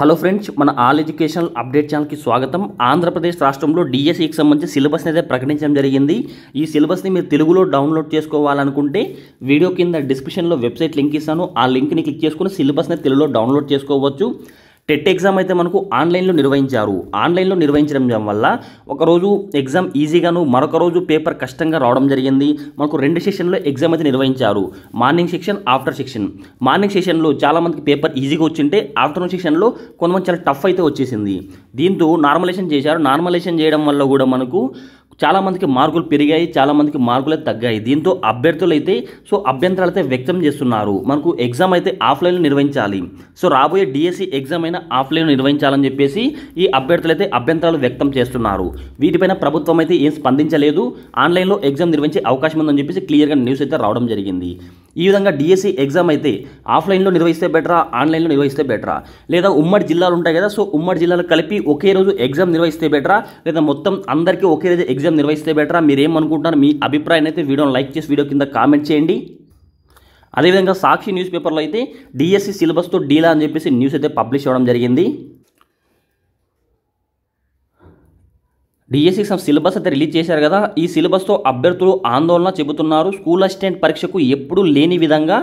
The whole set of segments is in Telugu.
హలో ఫ్రెండ్స్, మన ఆల్ ఎడ్యుకేషనల్ అప్డేట్ ఛానల్కి స్వాగతం. ఆంధ్రప్రదేశ్ రాష్ట్రంలో డిఎస్సికి సంబంధించి సిలబస్ని అయితే ప్రకటించడం జరిగింది. ఈ సిలబస్ని మీరు తెలుగులో డౌన్లోడ్ చేసుకోవాలనుకుంటే వీడియో కింద డిస్క్రిప్షన్లో వెబ్సైట్ లింక్ ఇస్తాను. ఆ లింక్ని క్లిక్ చేసుకుని సిలబస్ని తెలుగులో డౌన్లోడ్ చేసుకోవచ్చు. టెట్ ఎగ్జామ్ అయితే మనకు ఆన్లైన్లో నిర్వహించారు. ఆన్లైన్లో నిర్వహించడం వల్ల ఒకరోజు ఎగ్జామ్ ఈజీగాను, మరొక రోజు పేపర్ కష్టంగా రావడం జరిగింది. మనకు 2 సెషన్లో ఎగ్జామ్ అయితే నిర్వహించారు. Morning section, after section. Morning సెషన్లో చాలామందికి పేపర్ ఈజీగా వచ్చింటే ఆఫ్టర్నూన్ సెషన్లో కొంతమంది చాలా టఫ్ అయితే వచ్చేసింది. దీంతో నార్మలైజేషన్ చేశారు. నార్మలైజేషన్ చేయడం వల్ల కూడా మనకు చాలామందికి మార్కులు పెరిగాయి, చాలామందికి మార్కులు అయితే తగ్గాయి. దీంతో అభ్యర్థులు అయితే అభ్యంతరాలు అయితే వ్యక్తం చేస్తున్నారు. మనకు ఎగ్జామ్ అయితే ఆఫ్లైన్లో నిర్వహించాలి, రాబోయే డిఎస్సి ఎగ్జామ్ అయినా ఆఫ్లైన్లో నిర్వహించాలని చెప్పేసి ఈ అభ్యర్థులు అయితే అభ్యంతరాలు వ్యక్తం చేస్తున్నారు. వీటిపైన ప్రభుత్వం అయితే ఏం స్పందించలేదు. ఆన్లైన్లో ఎగ్జామ్ నిర్వహించే అవకాశం ఉందని చెప్పేసి క్లియర్గా న్యూస్ అయితే రావడం జరిగింది. ఈ విధంగా డిఎస్సి ఎగ్జామ్ అయితే ఆఫ్లైన్లో నిర్వహిస్తే బెటరా, ఆన్లైన్లో నిర్వహిస్తే బెటరా, లేదా ఉమ్మడి జిల్లాలు ఉంటాయి కదా, ఉమ్మడి జిల్లాలు కలిపి ఒకే రోజు ఎగ్జామ్ నిర్వహిస్తే బెటరా, లేదా మొత్తం అందరికీ ఒకే రోజు ఎగ్జామ్ నిర్వహిస్తే బెటరా, మీరేమనుకుంటున్నారు? మీ అభిప్రాయాన్ని అయితే వీడియోని లైక్ చేసి వీడియో కింద కామెంట్ చేయండి. అదేవిధంగా సాక్షి న్యూస్ పేపర్లో అయితే డిఎస్సి సిలబస్తో డీలా అని చెప్పేసి న్యూస్ అయితే పబ్లిష్ అవ్వడం జరిగింది. డిఎస్సి ఎగ్జామ్ సిలబస్ అయితే రిలీజ్ చేశారు కదా. ఈ సిలబస్తో అభ్యర్థులు ఆందోళన చెబుతున్నారు. స్కూల్ అసిస్టెంట్ పరీక్షకు ఎప్పుడూ లేని విధంగా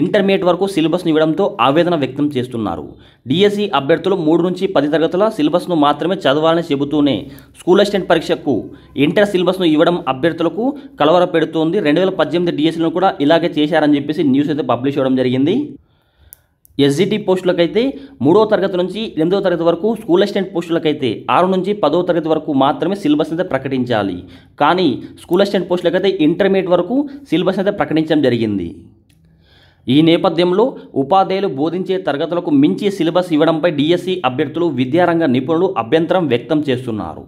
ఇంటర్మీడియట్ వరకు సిలబస్ను ఇవ్వడంతో ఆవేదన వ్యక్తం చేస్తున్నారు. డిఎస్సి అభ్యర్థులు 3 నుంచి 10 తరగతుల సిలబస్ను మాత్రమే చదవాలని చెబుతూనే స్కూల్ అసిస్టెంట్ పరీక్షకు ఇంటర్ సిలబస్ను ఇవ్వడం అభ్యర్థులకు కలవర పెడుతోంది. 2018 డిఎస్సిలను కూడా ఇలాగే చేశారని చెప్పేసి న్యూస్ అయితే పబ్లిష్ అవ్వడం జరిగింది. ఎస్జిటి పోస్టులకైతే 3వ తరగతి నుంచి 8వ తరగతి వరకు, స్కూల్ అసిస్టెంట్ పోస్టులకైతే 6 నుంచి 10వ తరగతి వరకు మాత్రమే సిలబస్ అయితే ప్రకటించాలి. కానీ స్కూల్ అసిస్టెంట్ పోస్టులకైతే ఇంటర్మీడియట్ వరకు సిలబస్ అయితే ప్రకటించడం జరిగింది. ఈ నేపథ్యంలో ఉపాధ్యాయులు బోధించే తరగతులకు మించి సిలబస్ ఇవ్వడంపై డిఎస్సి అభ్యర్థులు, విద్యారంగ నిపుణులు అభ్యంతరం వ్యక్తం చేస్తున్నారు.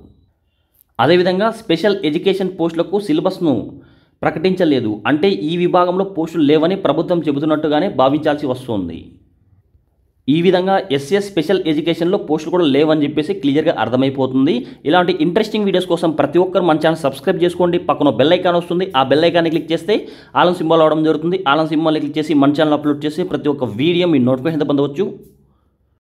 అదేవిధంగా స్పెషల్ ఎడ్యుకేషన్ పోస్టులకు సిలబస్ను ప్రకటించలేదు అంటే ఈ విభాగంలో పోస్టులు లేవని ప్రభుత్వం చెబుతున్నట్టుగానే భావించాల్సి వస్తుంది. ఈ విధంగా ఎస్ఎస్ స్పెషల్ ఎడ్యుకేషన్లో పోస్టులు కూడా లేవని చెప్పేసి క్లియర్గా అర్థమైపోతుంది. ఇలాంటి ఇంట్రెస్టింగ్ వీడియోస్ కోసం ప్రతి ఒక్కరు మన ఛానల్ సబ్స్క్రైబ్ చేసుకోండి. పక్కన బెల్ ఐకాన్ వస్తుంది. ఆ బెల్ ఐకాన్ని క్లిక్ చేస్తే ఆల్ సింబల్ అవడం జరుగుతుంది. ఆల్ సింబల్ని క్లిక్ చేసి మన ఛానల్ అప్లోడ్ చేసి ప్రతి ఒక్క వీడియో మీ నోటిఫికేషన్ పొందవచ్చు.